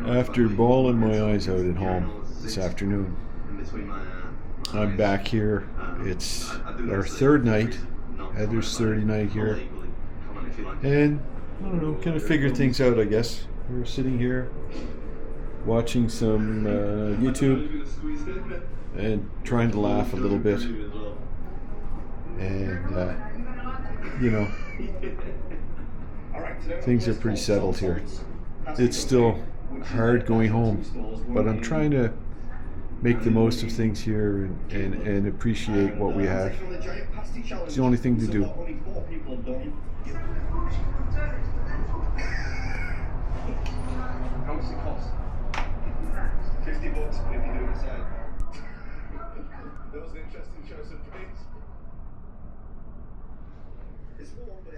After bawling my eyes out at home this afternoon, I'm back here. It's our third night, Heather's third night here, and I don't know, kind of figure things out, I guess. We're sitting here watching some YouTube and trying to laugh a little bit, and things are pretty settled here. It's still hard going home, but I'm trying to make the most of things here and appreciate what we have. It's the only thing to do. How much does it cost? $50 if you do it aside. That was an interesting choice of praise. It's warm, but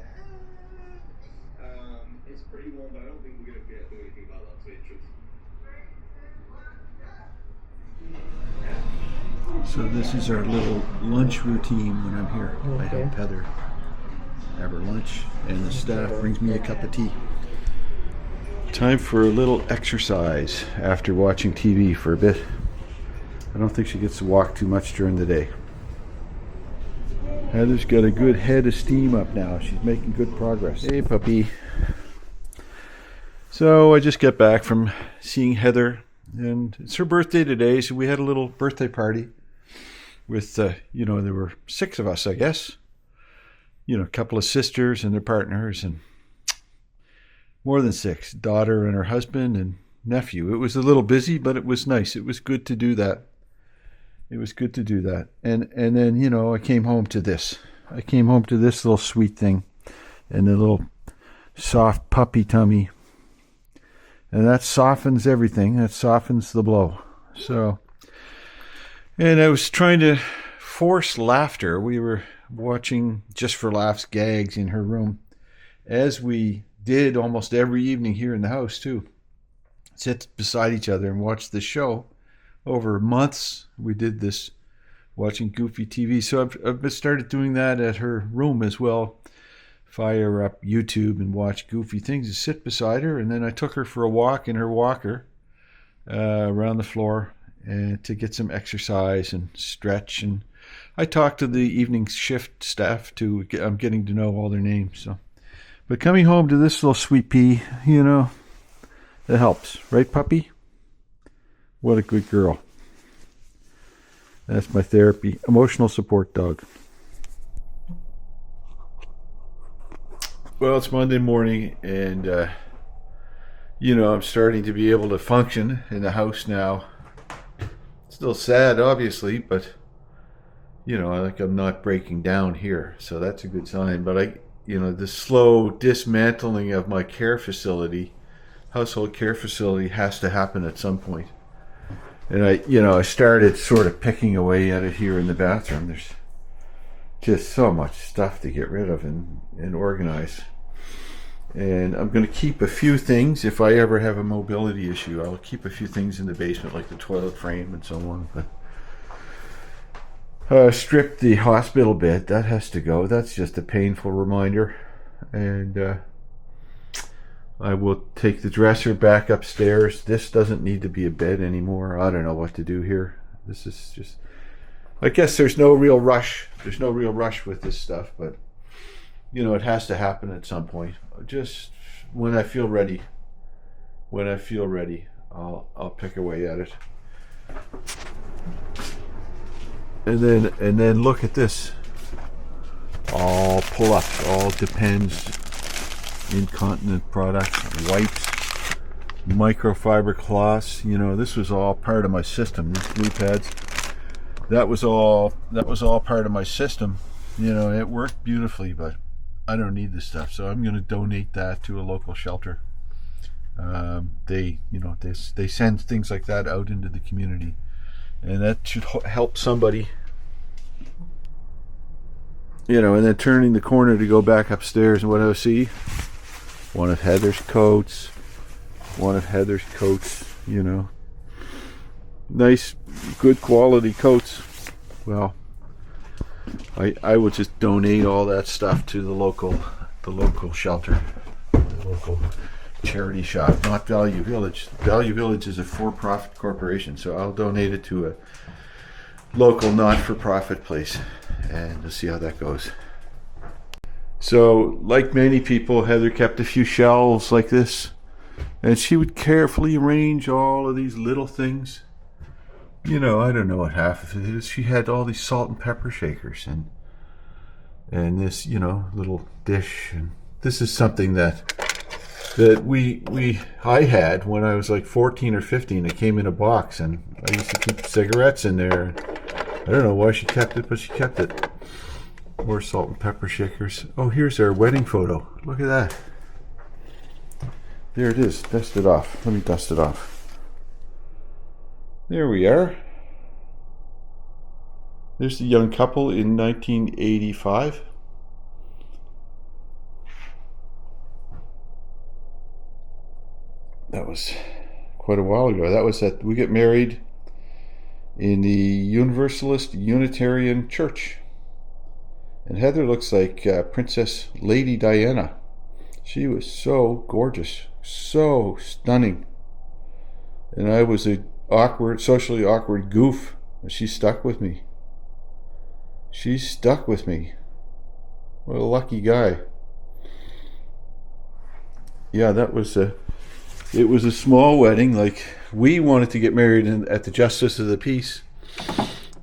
it's pretty warm, but I don't think we're going to be able to do anything about that, to be truth. So this is our little lunch routine when I'm here. I help Heather have her lunch, and the staff brings me a cup of tea. Time for a little exercise after watching TV for a bit. I don't think she gets to walk too much during the day. Heather's got a good head of steam up now. She's making good progress. Hey, puppy. So I just got back from seeing Heather, and it's her birthday today, so we had a little birthday party with, there were 6 of us, I guess. A couple of sisters and their partners, and more than 6, daughter and her husband and nephew. It was a little busy, but it was nice. It was good to do that. And then, I came home to this. I came home to this little sweet thing and the little soft puppy tummy. And that softens everything. That softens the blow. So, and I was trying to force laughter. We were watching Just for Laughs gags in her room, as we did almost every evening here in the house too. Sit beside each other and watch the show. Over months we did this, watching goofy TV. So I've started doing that at her room as well. Fire up YouTube and watch goofy things and sit beside her. And then I took her for a walk in her walker around the floor and to get some exercise and stretch. And I talked to the evening shift staff too. I'm getting to know all their names. So, but coming home to this little sweet pea, it helps, right, puppy? What a good girl. That's my therapy, emotional support dog. Well, it's Monday morning, and I'm starting to be able to function in the house now. Still sad, obviously, but I'm not breaking down here, so that's a good sign. But the slow dismantling of my household care facility has to happen at some point. And I started sort of picking away at it here in the bathroom. There's just so much stuff to get rid of and organize. And I'm going to keep a few things. If I ever have a mobility issue, I'll keep a few things in the basement, like the toilet frame and so on. But strip the hospital bed. That has to go. That's just a painful reminder. And I will take the dresser back upstairs. This doesn't need to be a bed anymore. I don't know what to do here. This is just, I guess there's no real rush. There's no real rush with this stuff, but it has to happen at some point. Just when I feel ready. I'll pick away at it. And then look at this. All pull-ups, all Depends incontinent products, wipes, microfiber cloths. This was all part of my system. These glue pads, that was all part of my system. It worked beautifully, but I don't need this stuff, so I'm going to donate that to a local shelter. They send things like that out into the community, and that should help somebody. And then turning the corner to go back upstairs, and what do I see? One of Heather's coats. Nice, good quality coats. Well, I would just donate all that stuff to the local shelter, the local charity shop, not Value Village. Value Village is a for-profit corporation, so I'll donate it to a local not-for-profit place, and we'll see how that goes. So, like many people, Heather kept a few shelves like this, and she would carefully arrange all of these little things. You know, I don't know what half of it is. She had all these salt and pepper shakers, and this, you know, little dish, and this is something that I had when I was like 14 or 15. It came in a box, and I used to keep cigarettes in there. I don't know why she kept it, but she kept it. More salt and pepper shakers. Oh, here's our wedding photo. Look at that. There it is. Dust it off. Let me dust it off. There we are. There's the young couple in 1985. That was quite a while ago. That was that we got married in the Universalist Unitarian Church. And Heather looks like Princess Lady Diana. She was so gorgeous, so stunning. And I was a socially awkward goof. She stuck with me. She stuck with me. What a lucky guy. Yeah, it was a small wedding. Like, we wanted to get married at the Justice of the Peace,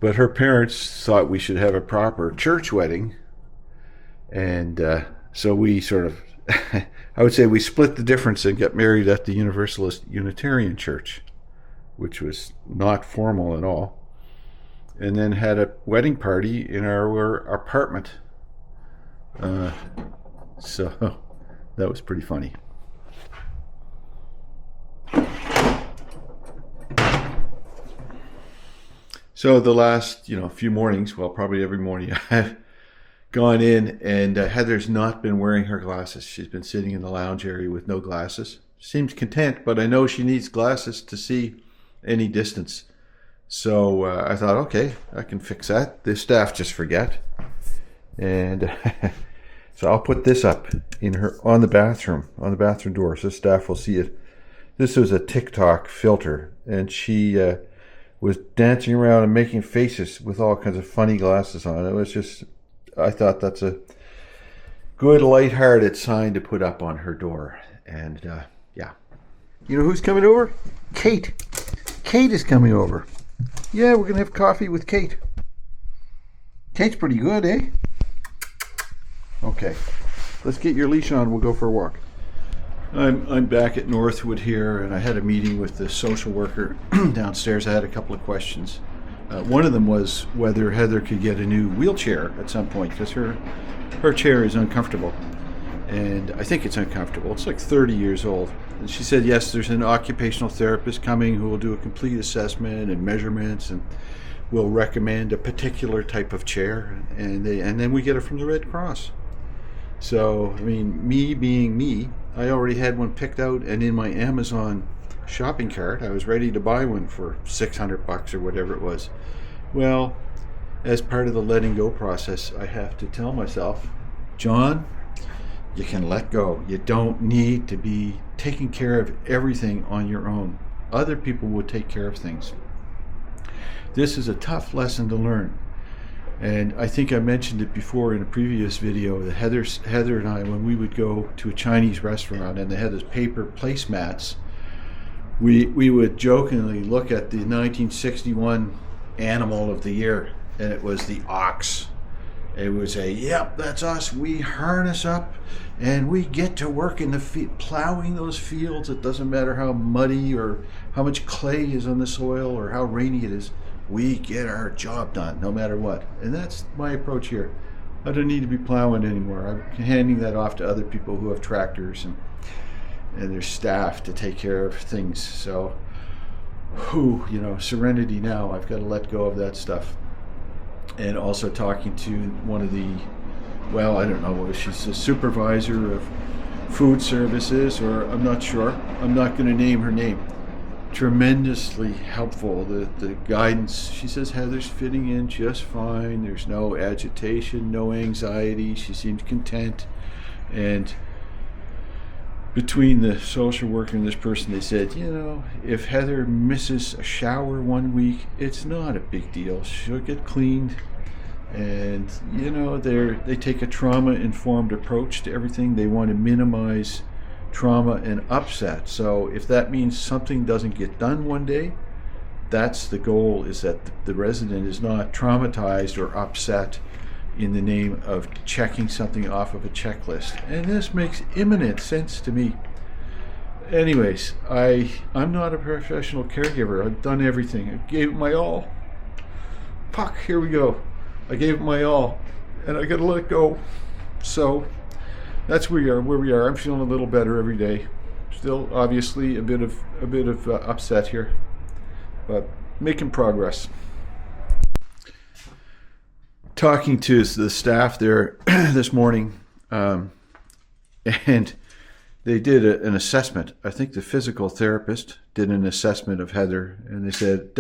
but her parents thought we should have a proper church wedding. And so we sort of, I would say we split the difference and got married at the Universalist Unitarian Church, which was not formal at all. And then had a wedding party in our apartment. So that was pretty funny. So the last, few mornings, well, probably every morning, I've gone in, and Heather's not been wearing her glasses. She's been sitting in the lounge area with no glasses. Seems content, but I know she needs glasses to see any distance. So I thought, okay, I can fix that. The staff just forget. And so I'll put this up on the bathroom door, so the staff will see it. This was a TikTok filter, and she was dancing around and making faces with all kinds of funny glasses on. It was just, I thought that's a good lighthearted sign to put up on her door. And yeah. You know who's coming over? Kate. Kate is coming over. Yeah, we're going to have coffee with Kate. Kate's pretty good, eh? Okay. Let's get your leash on. We'll go for a walk. I'm back at Northwood here, and I had a meeting with the social worker downstairs. I had a couple of questions. One of them was whether Heather could get a new wheelchair at some point, because her chair is uncomfortable. And I think it's uncomfortable. It's like 30 years old. And she said, yes, there's an occupational therapist coming who will do a complete assessment and measurements and will recommend a particular type of chair. And then we get it from the Red Cross. So, I mean, me being me, I already had one picked out, and in my Amazon shopping cart, I was ready to buy one for $600 or whatever it was. Well, as part of the letting go process, I have to tell myself, John, you can let go. You don't need to be taking care of everything on your own. Other people will take care of things. This is a tough lesson to learn. And I think I mentioned it before in a previous video that Heather and I, when we would go to a Chinese restaurant and they had those paper placemats, we would jokingly look at the 1961 animal of the year, and it was the ox. It would say, yep, that's us. We harness up and we get to work in the field, plowing those fields. It doesn't matter how muddy or how much clay is on the soil or how rainy it is. We get our job done no matter what. And that's my approach here. I don't need to be plowing anymore. I'm handing that off to other people who have tractors and their staff to take care of things. So, serenity now. I've got to let go of that stuff. And also talking to one of the, I don't know, she's a supervisor of food services, or I'm not sure. I'm not going to name her name. Tremendously helpful. The guidance, she says Heather's fitting in just fine. There's no agitation, no anxiety. She seems content. And between the social worker and this person, they said, you know, if Heather misses a shower one week, it's not a big deal. She'll get cleaned. And, you know, they take a trauma-informed approach to everything. They want to minimize trauma and upset. So if that means something doesn't get done one day, that's the goal, is that the resident is not traumatized or upset in the name of checking something off of a checklist. And this makes imminent sense to me. Anyways, I'm not a professional caregiver. I've done everything. I gave it my all. Fuck, here we go. I gave it my all, and I gotta let it go. So that's where we are. I'm feeling a little better every day. Still, obviously, a bit of upset here, but making progress. Talking to the staff there this morning, and they did an assessment. I think the physical therapist did an assessment of Heather, and they said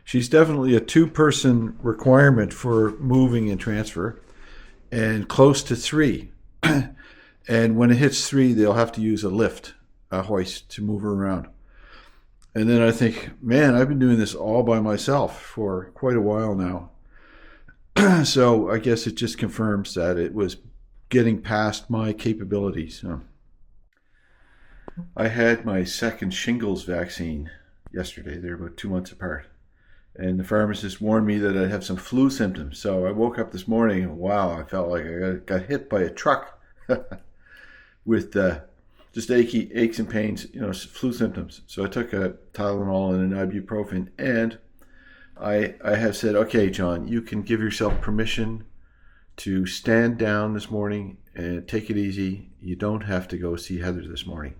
she's definitely a 2-person requirement for moving and transfer, and close to 3. And when it hits 3, they'll have to use a hoist to move her around. And then I think, man, I've been doing this all by myself for quite a while now. So I guess it just confirms that it was getting past my capabilities. I had my second shingles vaccine yesterday. They're about 2 months apart. And the pharmacist warned me that I'd have some flu symptoms. So I woke up this morning and wow, I felt like I got hit by a truck with just aches and pains, you know, flu symptoms. So I took a Tylenol and an ibuprofen, and I have said, okay, John, you can give yourself permission to stand down this morning and take it easy. You don't have to go see Heather this morning.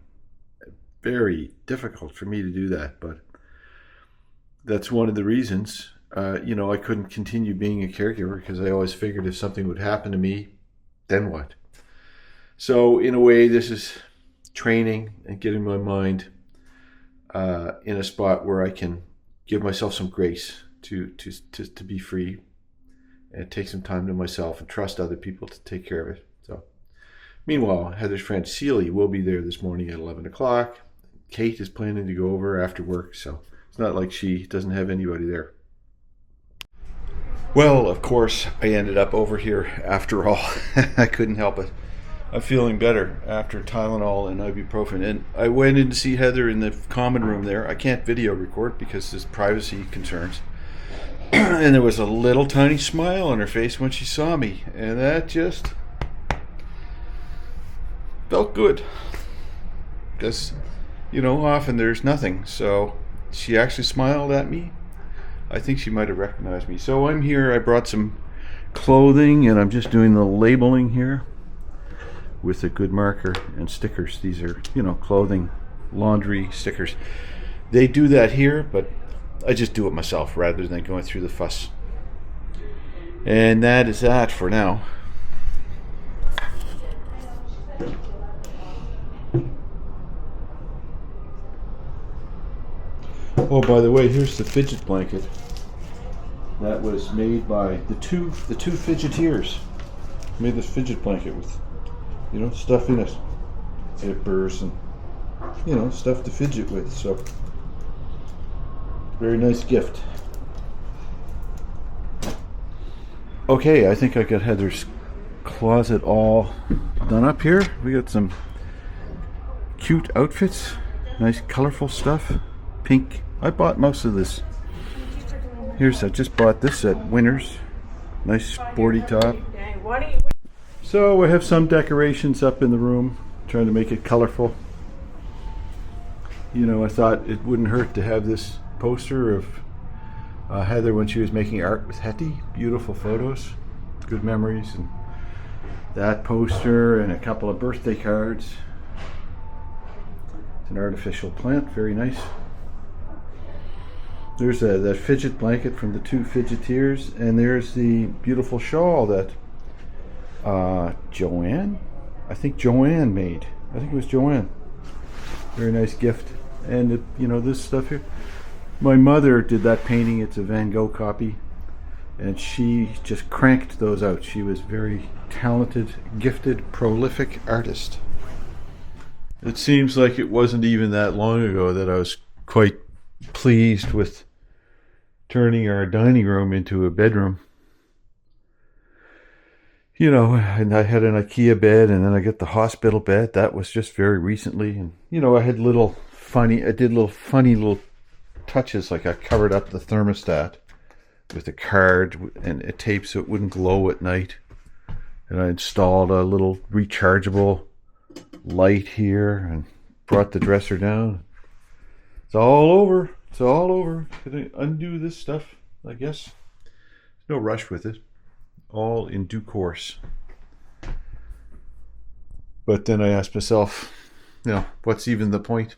Very difficult for me to do that, but that's one of the reasons, you know, I couldn't continue being a caregiver, because I always figured if something would happen to me, then what? So in a way, this is training and getting my mind in a spot where I can give myself some grace to be free and take some time to myself and trust other people to take care of it. So meanwhile, Heather's friend Celie will be there this morning at 11 o'clock. Kate is planning to go over after work, so it's not like she doesn't have anybody there. Well, of course, I ended up over here after all. I couldn't help it. I'm feeling better after Tylenol and ibuprofen. And I went in to see Heather in the common room there. I can't video record because there's privacy concerns. And there was a little tiny smile on her face when she saw me. And that just felt good. Because, you know, often there's nothing. So she actually smiled at me. I think she might have recognized me. So I'm here. I brought some clothing, and I'm just doing the labeling here with a good marker and stickers. These are, you know, clothing, laundry stickers. They do that here, but I just do it myself rather than going through the fuss. And that is that for now. Oh, by the way, here's the fidget blanket that was made by the two fidgeteers. Made this fidget blanket with, you know, stuff in it, zippers and, you know, stuff to fidget with. So very nice gift. Okay, I think I got Heather's closet all done up here. We got some cute outfits, nice colorful stuff, pink. I bought most of this. I just bought this at Winners. Nice sporty top. So I have some decorations up in the room, trying to make it colorful. You know, I thought it wouldn't hurt to have this poster of Heather when she was making art with Hetty. Beautiful photos, good memories, and that poster and a couple of birthday cards. It's an artificial plant, very nice. There's that fidget blanket from the two fidgeteers, and there's the beautiful shawl that Joanne made. I think it was Joanne. Very nice gift. And you know, this stuff here, my mother did that painting. It's a Van Gogh copy, and she just cranked those out. She was very talented, gifted, prolific artist. It seems like it wasn't even that long ago that I was quite pleased with turning our dining room into a bedroom. You know, and I had an IKEA bed, and then I got the hospital bed. That was just very recently. And, you know, I did little funny little touches, like I covered up the thermostat with a card and a tape so it wouldn't glow at night. And I installed a little rechargeable light here and brought the dresser down. It's all over. It's all over. Gonna undo this stuff, I guess. No rush with it. All in due course. But then I asked myself, you know, what's even the point?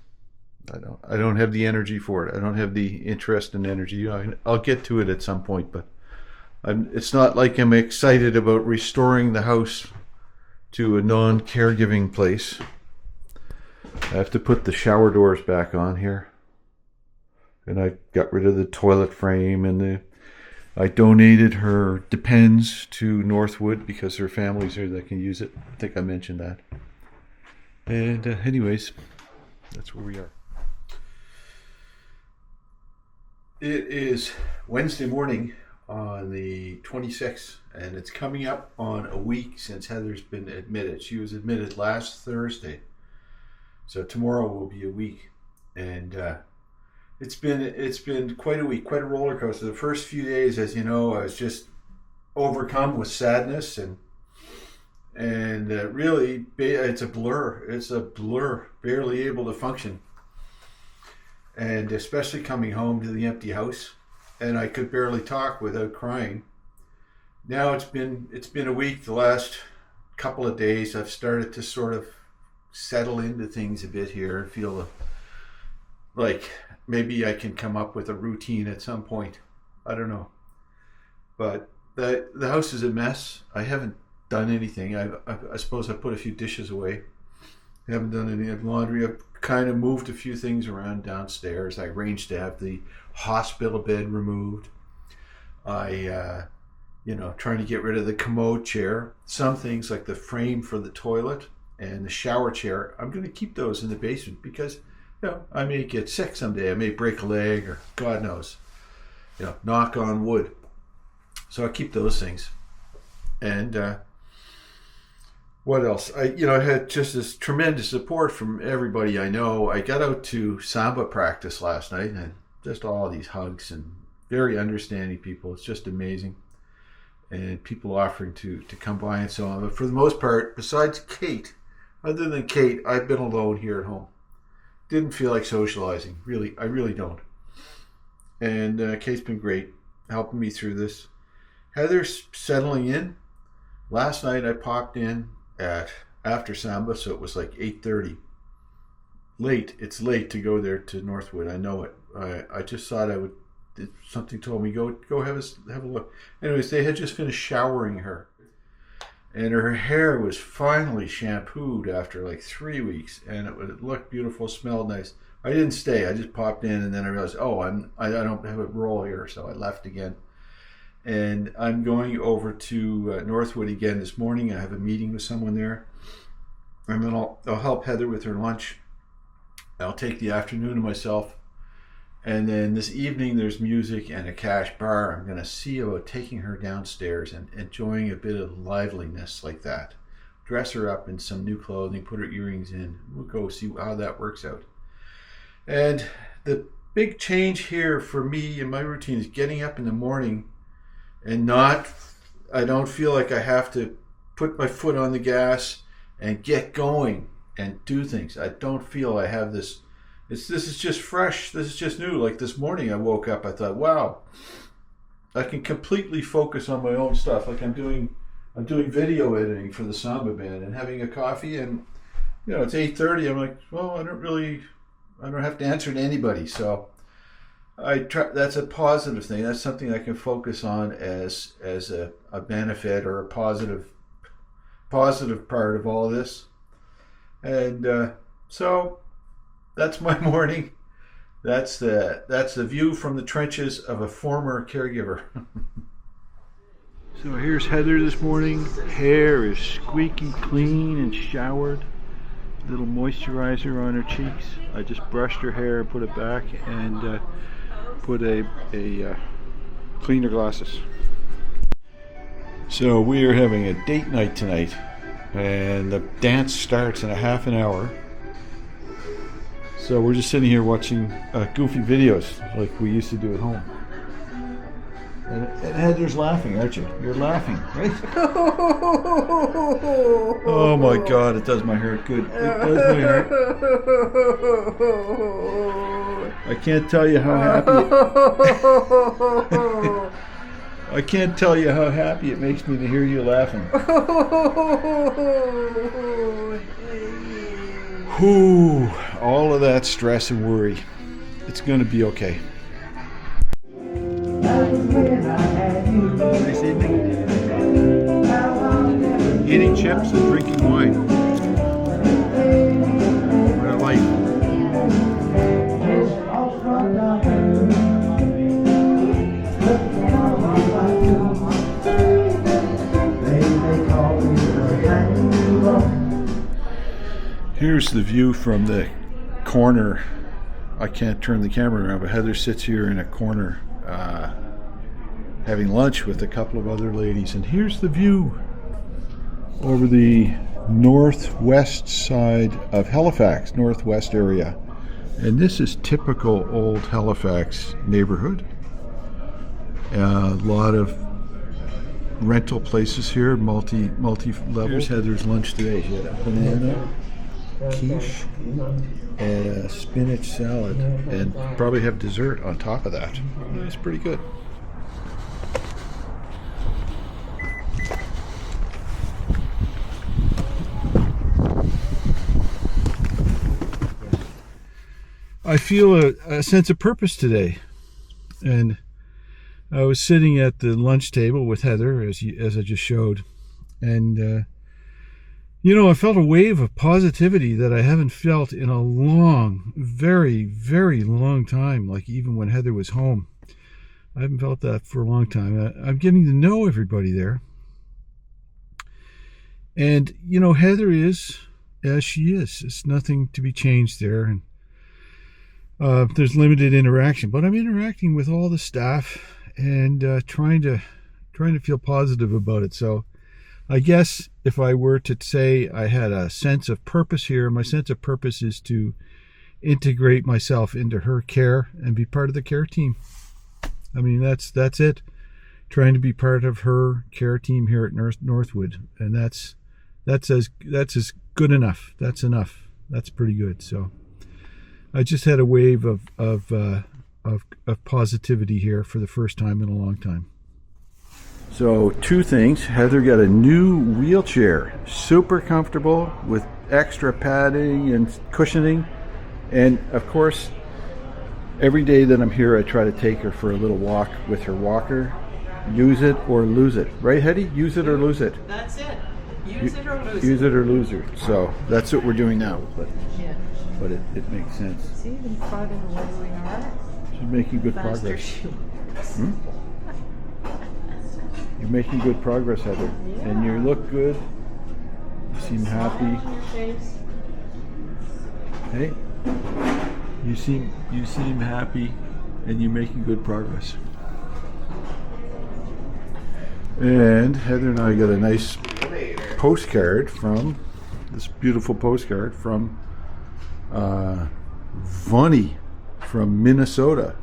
I don't have the energy for it. I don't have the interest and energy. I'll get to it at some point, but it's not like I'm excited about restoring the house to a non-caregiving place. I have to put the shower doors back on here. And I got rid of the toilet frame, and I donated her Depends to Northwood because her family's here that can use it. I think I mentioned that. And anyways, that's where we are. It is Wednesday morning on the 26th, and it's coming up on a week since Heather's been admitted. She was admitted last Thursday, so tomorrow will be a week, and it's been quite a week, quite a roller coaster. The first few days, as you know, I was just overcome with sadness, and really, it's a blur. It's a blur, barely able to function. And especially coming home to the empty house, and I could barely talk without crying. Now it's been a week. The last couple of days, I've started to sort of settle into things a bit here and feel like maybe I can come up with a routine at some point. I don't know, but the house is a mess. I haven't done anything. I suppose I put a few dishes away. I haven't done any laundry. I've kind of moved a few things around downstairs. I arranged to have the hospital bed removed. Trying to get rid of the commode chair. Some things like the frame for the toilet and the shower chair, I'm going to keep those in the basement because, you know, I may get sick someday. I may break a leg, or God knows, you know, knock on wood. So I keep those things. And what else? I had just this tremendous support from everybody I know. I got out to Samba practice last night, and just all these hugs and very understanding people. It's just amazing. And people offering to come by and so on. But for the most part, besides Kate, other than Kate, I've been alone here at home. Didn't feel like socializing. Really, I really don't. And Kate's been great, helping me through this. Heather's settling in. Last night I popped in after Samba, so it was like 8:30. Late. It's late to go there to Northwood. I know it. I just thought I would. Something told me go have a look. Anyways, they had just finished showering her, and her hair was finally shampooed after like 3 weeks, and it looked beautiful, smelled nice. I didn't stay. I just popped in, and then I realized, I don't have a role here, so I left again. And I'm going over to Northwood again this morning. I have a meeting with someone there. And then I'll help Heather with her lunch. I'll take the afternoon to myself. And then this evening there's music and a cash bar. I'm going to see about taking her downstairs and enjoying a bit of liveliness like that. Dress her up in some new clothing, put her earrings in. We'll go see how that works out. And the big change here for me in my routine is getting up in the morning and I don't feel like I have to put my foot on the gas and get going and do things. I don't feel I have this. This is just fresh. This is just new. Like this morning I woke up, I thought, wow, I can completely focus on my own stuff. Like I'm doing video editing for the Samba band and having a coffee, and you know, it's 8:30. I'm like, well, I don't have to answer to anybody. So that's a positive thing. That's something I can focus on as a benefit or a positive part of all of this. And so that's my morning. That's the view from the trenches of a former caregiver. So here's Heather this morning. Hair is squeaky clean and showered. little moisturizer on her cheeks. I just brushed her hair and put it back, and put a clean her glasses. So we are having a date night tonight, and the dance starts in a half an hour. So we're just sitting here watching goofy videos like we used to do at home. And Heather's laughing, aren't you? You're laughing, right? Oh my God, it does my heart good. It does my heart. I can't tell you how happy I can't tell you how happy it makes me to hear you laughing. Whew, all of that stress and worry. It's going to be okay. Nice evening. Eating chips and drinking wine. What a life. Here's the view from the corner. I can't turn the camera around, but Heather sits here in a corner having lunch with a couple of other ladies. And here's the view over the northwest side of Halifax, northwest area. And this is typical old Halifax neighborhood. A lot of rental places here, multi-level. Here's Heather's lunch today. She had a banana, quiche, and a spinach salad, and probably have dessert on top of that. It's pretty good. I feel a sense of purpose today, and I was sitting at the lunch table with Heather, as I just showed, and I felt a wave of positivity that I haven't felt in a long, very, very long time, like even when Heather was home. I haven't felt that for a long time. I'm getting to know everybody there. And, Heather is as she is. It's nothing to be changed there. And there's limited interaction, but I'm interacting with all the staff and trying to feel positive about it. So I guess if I were to say I had a sense of purpose here, my sense of purpose is to integrate myself into her care and be part of the care team. I mean, that's it. Trying to be part of her care team here at Northwood, and that's as good enough. That's enough. That's pretty good. So I just had a wave of positivity here for the first time in a long time. So two things. Heather got a new wheelchair, super comfortable with extra padding and cushioning. And of course, every day that I'm here, I try to take her for a little walk with her walker. Use it or lose it. Right, Hetty? Use it or lose it. That's it. Use it or lose it. Use it or lose it. So that's what we're doing now. But it makes sense. See, even farther away we are. She's making good progress. You're making good progress, Heather. Yeah. And you look good. You seem happy. Hey? You seem happy, and you're making good progress. And Heather and I got a nice postcard from Vonnie from Minnesota.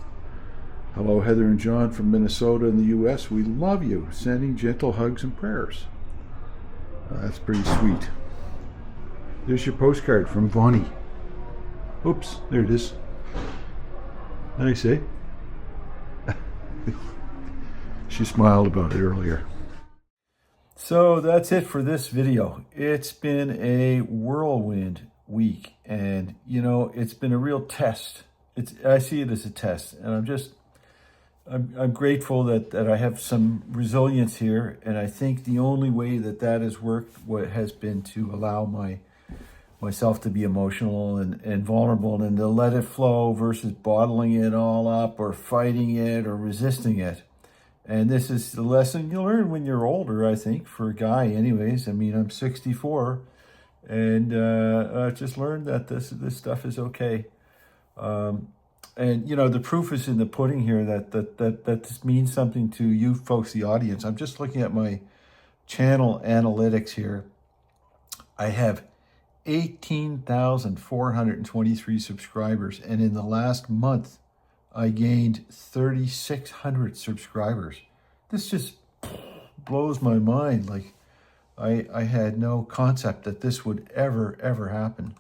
Hello, Heather and John from Minnesota in the U.S. We love you. Sending gentle hugs and prayers. That's pretty sweet. There's your postcard from Vonnie. Oops, there it is. Nice, eh? She smiled about it earlier. So that's it for this video. It's been a whirlwind week, and it's been a real test. I see it as a test, and I'm grateful that I have some resilience here, and I think the only way that has worked has been to allow myself to be emotional and vulnerable, and to let it flow versus bottling it all up or fighting it or resisting it. And this is the lesson you learn when you're older, I think, for a guy anyways. I mean, I'm 64, And I just learned that this stuff is okay. And you know, the proof is in the pudding here that this means something to you folks, the audience. I'm just looking at my channel analytics here. I have 18,423 subscribers, and in the last month, I gained 3,600 subscribers. This just blows my mind. Like, I had no concept that this would ever happen.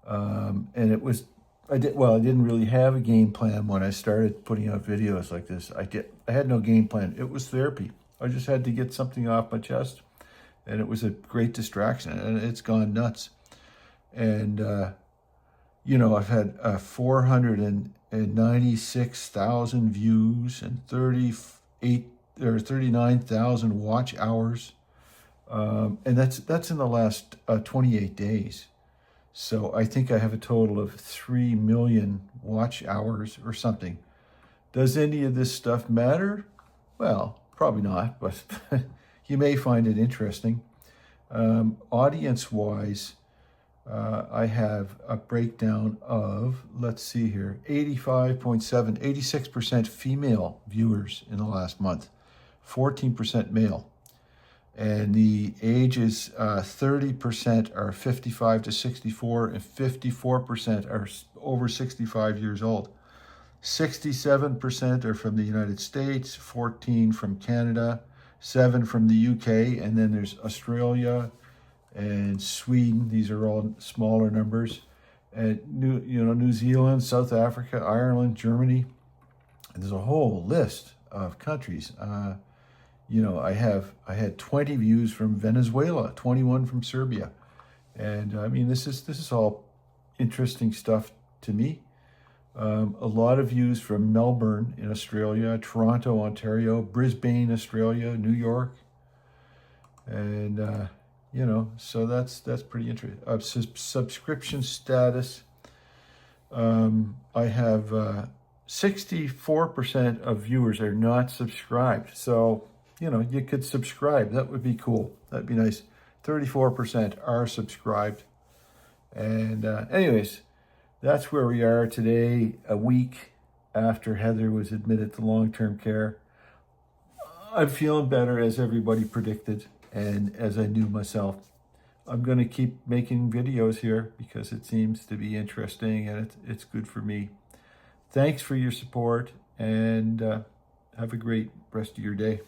And it was, I didn't really have a game plan when I started putting out videos like this. I had no game plan. It was therapy. I just had to get something off my chest, and it was a great distraction, and it's gone nuts. And, you know, I've had 496,000 views and 39,000 watch hours. And that's in the last 28 days. So I think I have a total of 3 million watch hours or something. Does any of this stuff matter? Well, probably not, but you may find it interesting. Audience-wise, I have a breakdown of, let's see here, 86% female viewers in the last month, 14% male. And the ages, 30% are 55 to 64, and 54% are over 65 years old. 67% are from the United States, 14 from Canada, 7 from the UK, and then there's Australia and Sweden. These are all smaller numbers. And New Zealand, South Africa, Ireland, Germany. And there's a whole list of countries. You know, I had 20 views from Venezuela, 21 from Serbia. And I mean, this is all interesting stuff to me. A lot of views from Melbourne in Australia, Toronto, Ontario, Brisbane, Australia, New York. And, you know, so that's pretty interesting. Subscription status. I have 64% of viewers are not subscribed. So, you know, you could subscribe. That would be cool. That'd be nice. 34% are subscribed. And anyways, that's where we are today, a week after Heather was admitted to long-term care. I'm feeling better, as everybody predicted, and as I knew myself. I'm going to keep making videos here because it seems to be interesting, and it's good for me. Thanks for your support, and have a great rest of your day.